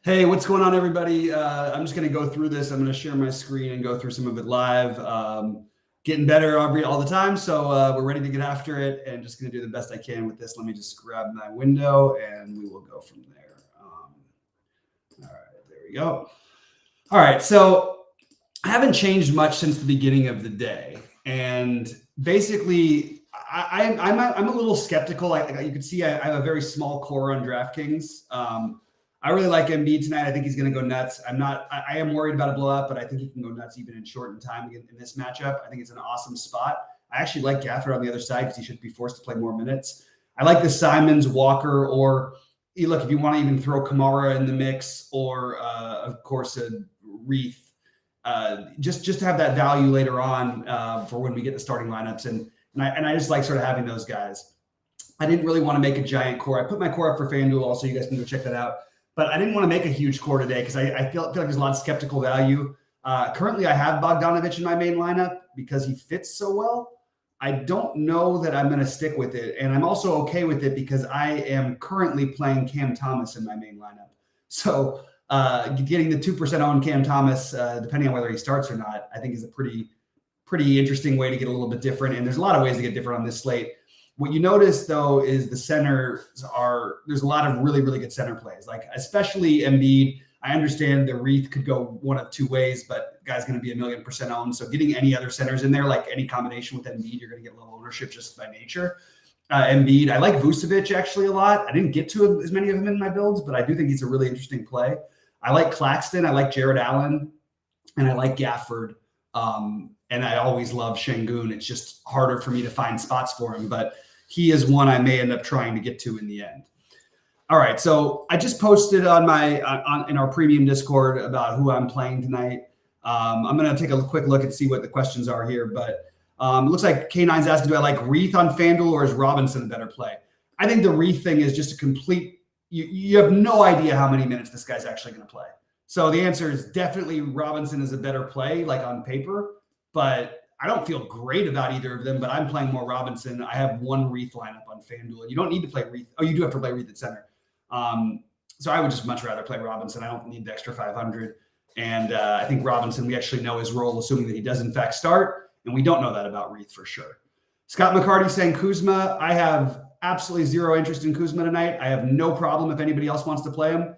Hey, what's going on, everybody? I'm just going to go through this. I'm going to share my screen and go through some of it live. Getting better all the time, so we're ready to get after it and just going to do the best I can with this. Let me just grab my window and we will go from there. All right, there we go. All right, so I haven't changed much since the beginning of the day, and basically, I'm a little skeptical. You can see I have a very small core on DraftKings. I really like Embiid tonight. I think he's going to go nuts. I am worried about a blowout, but I think he can go nuts even in shortened time in this matchup. I think it's an awesome spot. I actually like Gafford on the other side because he should be forced to play more minutes. I like the Simons, Walker, or look, if you want to even throw Kamara in the mix, or of course a Reith, just to have that value later on for when we get the starting lineups. And I just like sort of having those guys. I didn't really want to make a giant core. I put my core up for FanDuel also. You guys can go check that out. But I didn't want to make a huge core today because I feel like there's a lot of skeptical value. Currently, I have Bogdanovic in my main lineup because he fits so well. I don't know that I'm going to stick with it. And I'm also okay with it because I am currently playing Cam Thomas in my main lineup. So getting the 2% on Cam Thomas, depending on whether he starts or not, I think is a pretty interesting way to get a little bit different. And there's a lot of ways to get different on this slate. What you notice, though, is the centers there's a lot of really, really good center plays, like especially Embiid. I understand the Reith could go one of two ways, but guy's going to be 1,000,000% owned. So getting any other centers in there, like any combination with Embiid, you're going to get low ownership just by nature. Embiid, I like Vucevic actually a lot. I didn't get to as many of them in my builds, but I do think he's a really interesting play. I like Claxton. I like Jared Allen, and I like Gafford. And I always love Şengün. It's just harder for me to find spots for him, but he is one I may end up trying to get to in the end. All right, so I just posted on in our premium Discord about who I'm playing tonight. I'm going to take a quick look and see what the questions are here, but it looks like K9's asking, do I like Reith on FanDuel or is Robinson a better play? I think the Reith thing is just a complete you have no idea how many minutes this guy's actually going to play. So the answer is definitely Robinson is a better play, like on paper, but I don't feel great about either of them, but I'm playing more Robinson. I have one Reith lineup on FanDuel. You don't need to play Reith. Oh, you do have to play Reith at center. So I would just much rather play Robinson. I don't need the extra 500. And I think Robinson, we actually know his role, assuming that he does in fact start, and we don't know that about Reith for sure. Scott McCarty saying Kuzma. I have absolutely zero interest in Kuzma tonight. I have no problem if anybody else wants to play him.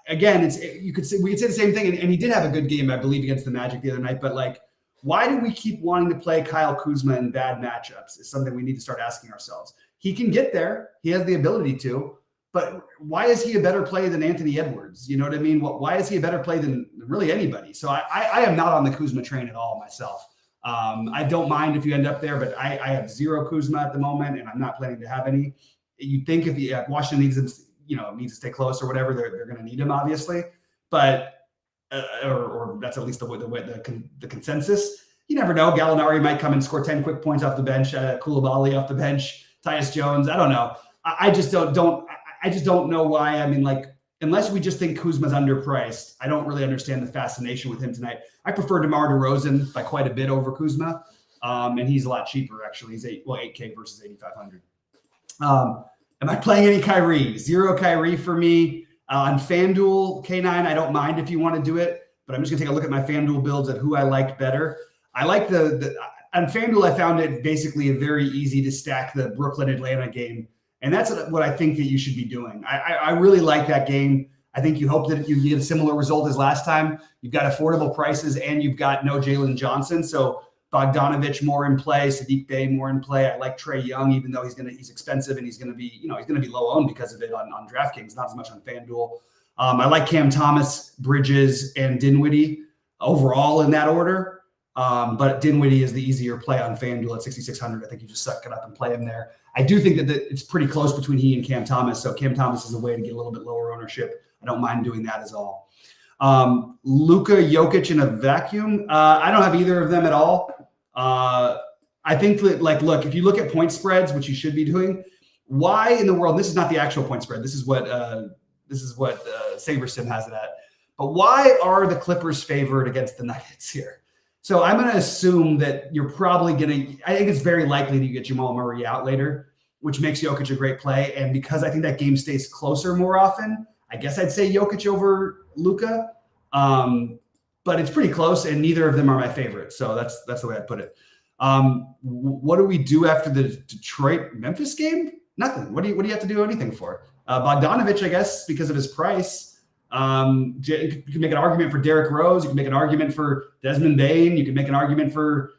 Again, we could say the same thing, and he did have a good game, I believe, against the Magic the other night. But like, why do we keep wanting to play Kyle Kuzma in bad matchups? Is something we need to start asking ourselves. He can get there; he has the ability to. But why is he a better play than Anthony Edwards? You know what I mean? Why is he a better play than really anybody? So I am not on the Kuzma train at all myself. I don't mind if you end up there, but I have zero Kuzma at the moment, and I'm not planning to have any. You'd think if Washington needs to stay close or whatever, they're going to need him, obviously. But or that's at least the consensus. You never know. Gallinari might come and score 10 quick points off the bench. Koulibaly off the bench. Tyus Jones. I don't know. I just don't know why. I mean, like, unless we just think Kuzma's underpriced, I don't really understand the fascination with him tonight. I prefer DeMar DeRozan by quite a bit over Kuzma, and he's a lot cheaper, actually. He's $8K versus $8,500. Am I playing any Kyrie? Zero Kyrie for me. On FanDuel, K9, I don't mind if you want to do it, but I'm just going to take a look at my FanDuel builds at who I liked better. I like on FanDuel, I found it basically very easy to stack the Brooklyn-Atlanta game. And that's what I think that you should be doing. I really like that game. I think you hope that you get a similar result as last time. You've got affordable prices and you've got no Jalen Johnson. So Bogdanovic more in play, Saddiq Bey more in play. I like Trae Young, even though he's expensive and he's going to be low owned because of it on DraftKings, not as much on FanDuel. I like Cam Thomas, Bridges, and Dinwiddie overall in that order. But Dinwiddie is the easier play on FanDuel at 6,600. I think you just suck it up and play him there. I do think that it's pretty close between he and Cam Thomas. So Cam Thomas is a way to get a little bit lower ownership. I don't mind doing that as all. Luka Jokic in a vacuum. I don't have either of them at all. I think that, look, if you look at point spreads, which you should be doing, why in the world, and this is not the actual point spread. This is what SaberSim has it at. But why are the Clippers favored against the Nuggets here? So I'm going to assume that you're probably going to – I think it's very likely that you get Jamal Murray out later, which makes Jokic a great play. And because I think that game stays closer more often, I guess I'd say Jokic over Luka, but it's pretty close, and neither of them are my favorite. So that's the way I put it. What do we do after the Detroit-Memphis game? Nothing. What do you have to do anything for? Bogdanovich, I guess, because of his price. You can make an argument for Derrick Rose. You can make an argument for Desmond Bane. You can make an argument for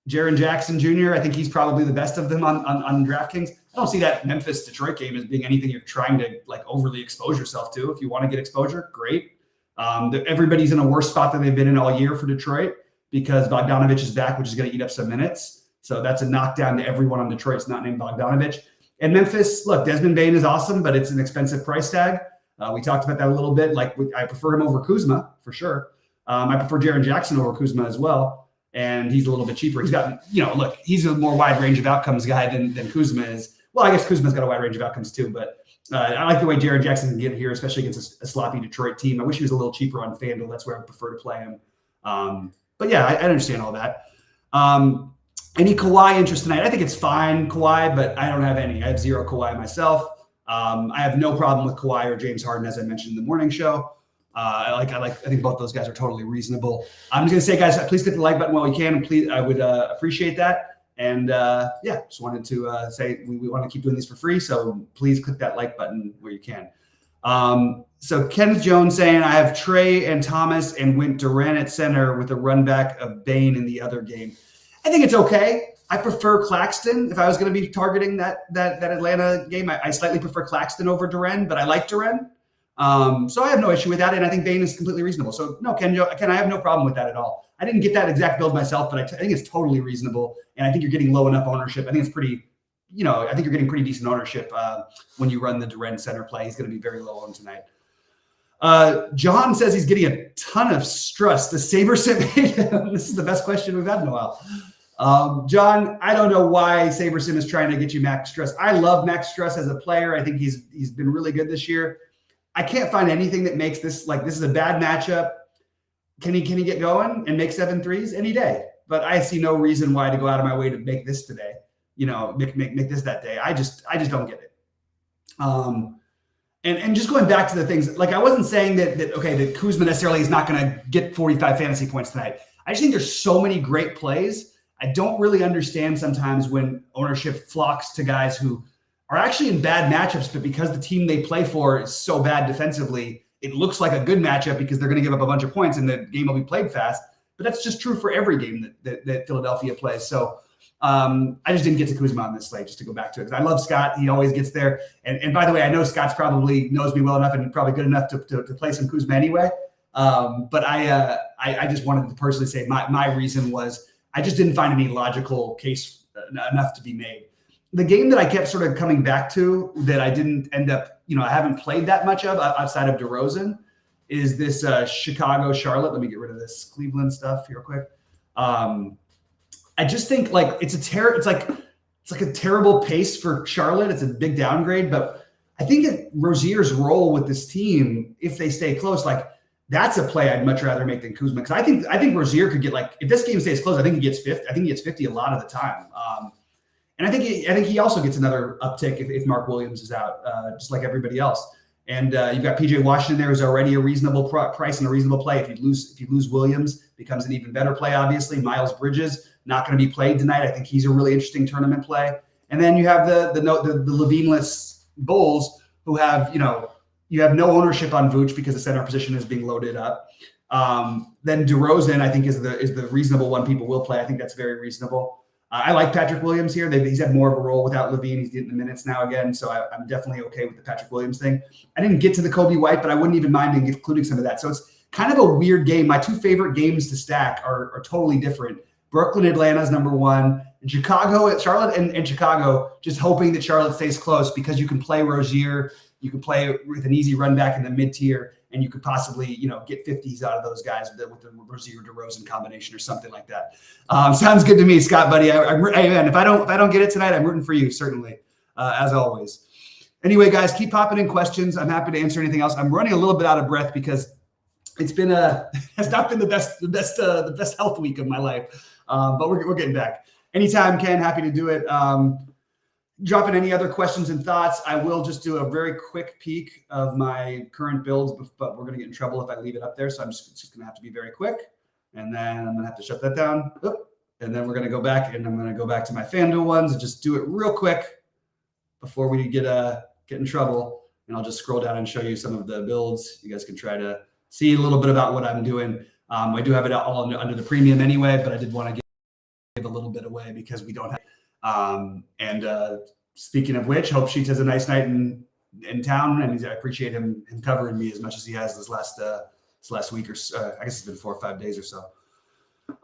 Jaren Jackson Jr. I think he's probably the best of them on DraftKings. I don't see that Memphis-Detroit game as being anything you're trying to like overly expose yourself to. If you want to get exposure, great. Everybody's in a worse spot than they've been in all year for Detroit because Bogdanovich is back, which is going to eat up some minutes. So that's a knockdown to everyone on Detroit. It's not named Bogdanovich. And Memphis, look, Desmond Bane is awesome, but it's an expensive price tag. We talked about that a little bit. Like I prefer him over Kuzma for sure. I prefer Jaren Jackson over Kuzma as well. And he's a little bit cheaper. He's got, look, he's a more wide range of outcomes guy than Kuzma is. Well, I guess Kuzma's got a wide range of outcomes too, but I like the way Jaren Jackson can get here, especially against a sloppy Detroit team. I wish he was a little cheaper on FanDuel. That's where I prefer to play him. But yeah, I understand all that. Any Kawhi interest tonight? I think it's fine, Kawhi, but I don't have any. I have zero Kawhi myself. I have no problem with Kawhi or James Harden, as I mentioned in the morning show. I think both those guys are totally reasonable. I'm just gonna say, guys, please hit the like button while you can. Please, I would appreciate that. And just wanted to say we want to keep doing these for free, so please click that like button where you can. So Kenneth Jones saying, I have Trey and Thomas and went Durant at center with a run back of Bane in the other game. I think it's okay. I prefer Claxton if I was going to be targeting that Atlanta game. I slightly prefer Claxton over Durant, but I like Durant. So I have no issue with that, and I think Bane is completely reasonable. So no, Ken, I have no problem with that at all. I didn't get that exact build myself, but I think it's totally reasonable, and I think you're getting low enough ownership. I think it's pretty, I think you're getting pretty decent ownership when you run the Durant center play. He's going to be very low on tonight. John says he's getting a ton of stress. The SaberSim hate him. This is the best question we've had in a while. John, I don't know why SaberSim is trying to get you Max Strus. I love Max Strus as a player. I think he's been really good this year. I can't find anything that makes this this is a bad matchup. Can he get going and make 7 threes any day? But I see no reason why to go out of my way to make this today. Make this that day. I just don't get it. And just going back to the things, I wasn't saying that Kuzma necessarily is not going to get 45 fantasy points tonight. I just think there's so many great plays. I don't really understand sometimes when ownership flocks to guys who are actually in bad matchups, but because the team they play for is so bad defensively, it looks like a good matchup because they're going to give up a bunch of points and the game will be played fast. But that's just true for every game that Philadelphia plays. So I just didn't get to Kuzma on this slate, just to go back to it. Because I love Scott. He always gets there. And by the way, I know Scott's probably knows me well enough and probably good enough to play some Kuzma anyway. But I just wanted to personally say my reason was I just didn't find any logical case enough to be made. The game that I kept sort of coming back to that I didn't end up, I haven't played that much of outside of DeRozan is this Chicago-Charlotte. Let me get rid of this Cleveland stuff here quick. I just think it's like a terrible pace for Charlotte. It's a big downgrade, but I think that Rozier's role with this team, if they stay close, that's a play I'd much rather make than Kuzma. Because I think Rozier could get if this game stays close, I think he gets 50. I think he gets 50 a lot of the time. And I think he also gets another uptick if Mark Williams is out, just like everybody else. And you've got PJ Washington there, who's already a reasonable price and a reasonable play. If you lose Williams, becomes an even better play. Obviously, Miles Bridges not going to be played tonight. I think he's a really interesting tournament play. And then you have the Levine-less Bulls, who have you have no ownership on Vooch because the center position is being loaded up. Then DeRozan, I think, is the reasonable one people will play. I think that's very reasonable. I like Patrick Williams here. He's had more of a role without Levine. He's getting the minutes now again, so I'm definitely okay with the Patrick Williams thing. I didn't get to the Kobe White, but I wouldn't even mind including some of that. So it's kind of a weird game. My two favorite games to stack are totally different. Brooklyn, Atlanta is number one. And Charlotte and Chicago, just hoping that Charlotte stays close because you can play Rozier. You can play with an easy run back in the mid-tier, and you could possibly, get 50s out of those guys with the Rozier DeRozan combination or something like that. Sounds good to me, Scott, buddy. Man, if I don't get it tonight, I'm rooting for you, certainly, as always. Anyway, guys, keep popping in questions. I'm happy to answer anything else. I'm running a little bit out of breath because it's been has not been the best health week of my life, but we're getting back. Anytime, Ken, happy to do it. drop in any other questions and thoughts. I will just do a very quick peek of my current builds, but we're going to get in trouble if I leave it up there. So I'm just going to have to be very quick. And then I'm going to have to shut that down. And then we're going to go back, and I'm going to go back to my FanDuel ones and just do it real quick before we get in trouble. And I'll just scroll down and show you some of the builds. You guys can try to see a little bit about what I'm doing. I do have it all under the premium anyway, but I did want to give a little bit away because we don't have. Speaking of which, Hope Sheets has a nice night in town, and I appreciate him covering me as much as he has this last week or so. I guess it's been 4 or 5 days or so.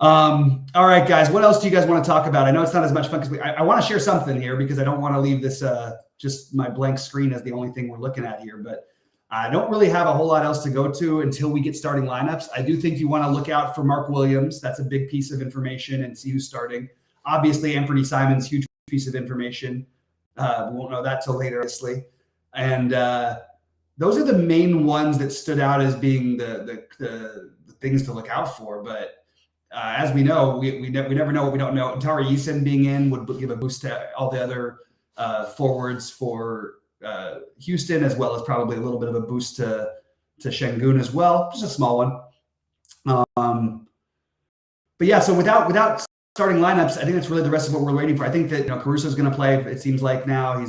All right, guys, what else do you guys want to talk about? I know it's not as much fun because I want to share something here because I don't want to leave this just my blank screen as the only thing we're looking at here, but I don't really have a whole lot else to go to until we get starting lineups. I do think you want to look out for Mark Williams. That's a big piece of information, and see who's starting. Obviously, Anthony Simons, huge piece of information. We won't know that till later, obviously. And those are the main ones that stood out as being the things to look out for. But as we know, we never know what we don't know. Tari Eason being in would give a boost to all the other forwards for Houston, as well as probably a little bit of a boost to Şengün as well, just a small one. But yeah, so without starting lineups, I think that's really the rest of what we're waiting for. I think that Caruso is going to play. It seems like now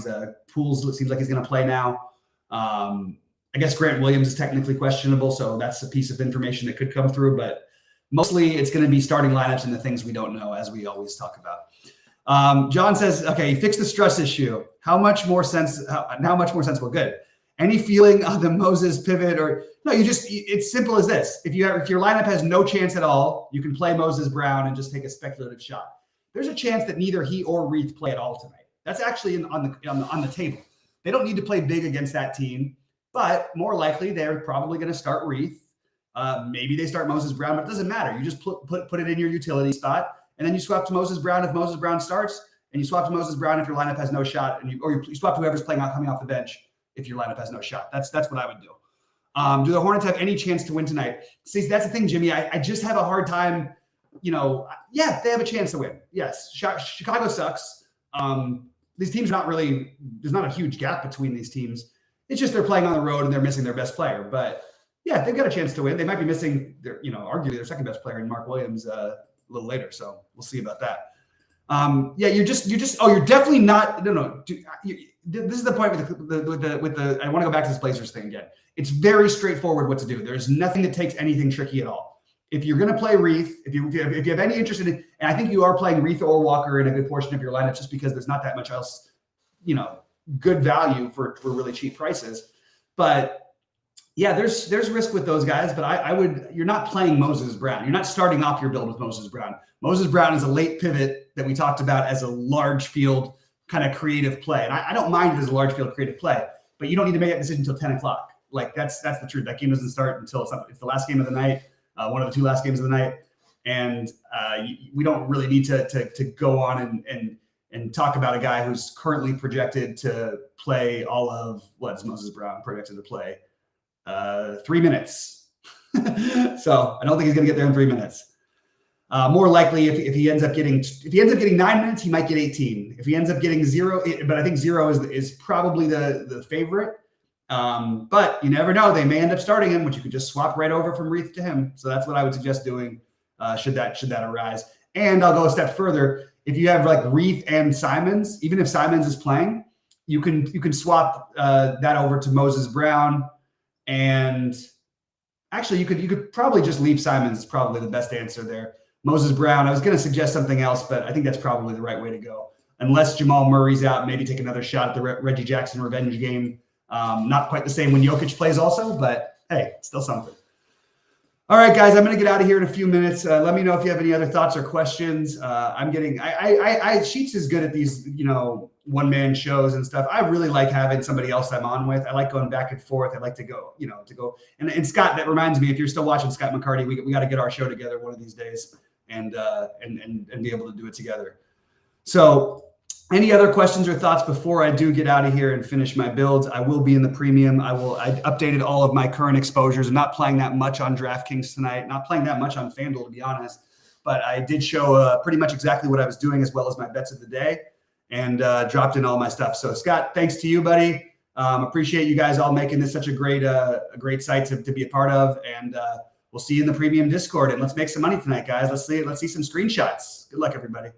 Pools. It seems like he's going to play now. I guess Grant Williams is technically questionable, so that's a piece of information that could come through. But mostly, it's going to be starting lineups and the things we don't know, as we always talk about. John says, "Okay, you fixed the stress issue. How much more sensible? Good. Any feeling on the Moses pivot or no? It's simple as this. If your lineup has no chance at all, you can play Moses Brown and just take a speculative shot. There's a chance that neither he or Reith play at all tonight. That's actually on the table. They don't need to play big against that team, but more likely they're probably going to start Reith. Maybe they start Moses Brown, but it doesn't matter. You just put it in your utility spot, and then you swap to Moses Brown if Moses Brown starts, and you swap to Moses Brown if your lineup has no shot, or you swap to whoever's coming off the bench if your lineup has no shot. That's what I would do. Do the Hornets have any chance to win tonight? See, that's the thing, Jimmy. I just have a hard time. Yeah, they have a chance to win. Yes, Chicago sucks. These teams are not really. There's not a huge gap between these teams. It's just they're playing on the road and they're missing their best player. But yeah, they've got a chance to win. They might be missing arguably their second best player in Mark Williams a little later. So we'll see about that. Yeah, you're definitely not. No. This is the point with the. I want to go back to this Blazers thing again. It's very straightforward what to do. There's nothing that takes anything tricky at all. If you're going to play Reith, if you have any interest in it, and I think you are playing Reith or Walker in a good portion of your lineup, just because there's not that much else, good value for really cheap prices. But yeah, there's risk with those guys. But you're not playing Moses Brown. You're not starting off your build with Moses Brown. Moses Brown is a late pivot that we talked about as a large field kind of creative play. And I don't mind it as a large field creative play, but you don't need to make that decision until 10 o'clock. Like that's the truth. That game doesn't start until it's the last game of the night, one of the two last games of the night. And we don't really need to go on and talk about a guy who's currently projected to play all of what's Moses Brown projected to play 3 minutes. So I don't think he's going to get there in 3 minutes. More likely, if he ends up getting 9 minutes, he might get 18. If he ends up getting 0, but I think 0 is probably the favorite. But you never know; they may end up starting him, which you could just swap right over from Reith to him. So that's what I would suggest doing. Should that arise? And I'll go a step further. If you have like Reith and Simons, even if Simons is playing, you can swap that over to Moses Brown. And actually, you could probably just leave Simons. Is probably the best answer there. Moses Brown. I was going to suggest something else, but I think that's probably the right way to go. Unless Jamal Murray's out, maybe take another shot at the Reggie Jackson revenge game. Not quite the same when Jokic plays also, but hey, still something. All right, guys, I'm going to get out of here in a few minutes. Let me know if you have any other thoughts or questions. Sheets is good at these, one-man shows and stuff. I really like having somebody else I'm on with. I like going back and forth. I like to go, and Scott, that reminds me, if you're still watching Scott McCarty, we got to get our show together one of these days and be able to do it together. So any other questions or thoughts before I do get out of here and finish my builds? I will be in the premium. I updated all of my current exposures. I'm not playing that much on DraftKings tonight, not playing that much on FanDuel, to be honest. But I did show pretty much exactly what I was doing as well as my bets of the day. and dropped in all my stuff. So Scott, thanks to you, buddy. Appreciate you guys all making this such a great site to be a part of. And we'll see you in the premium Discord. And let's make some money tonight, guys. Let's see some screenshots. Good luck, everybody.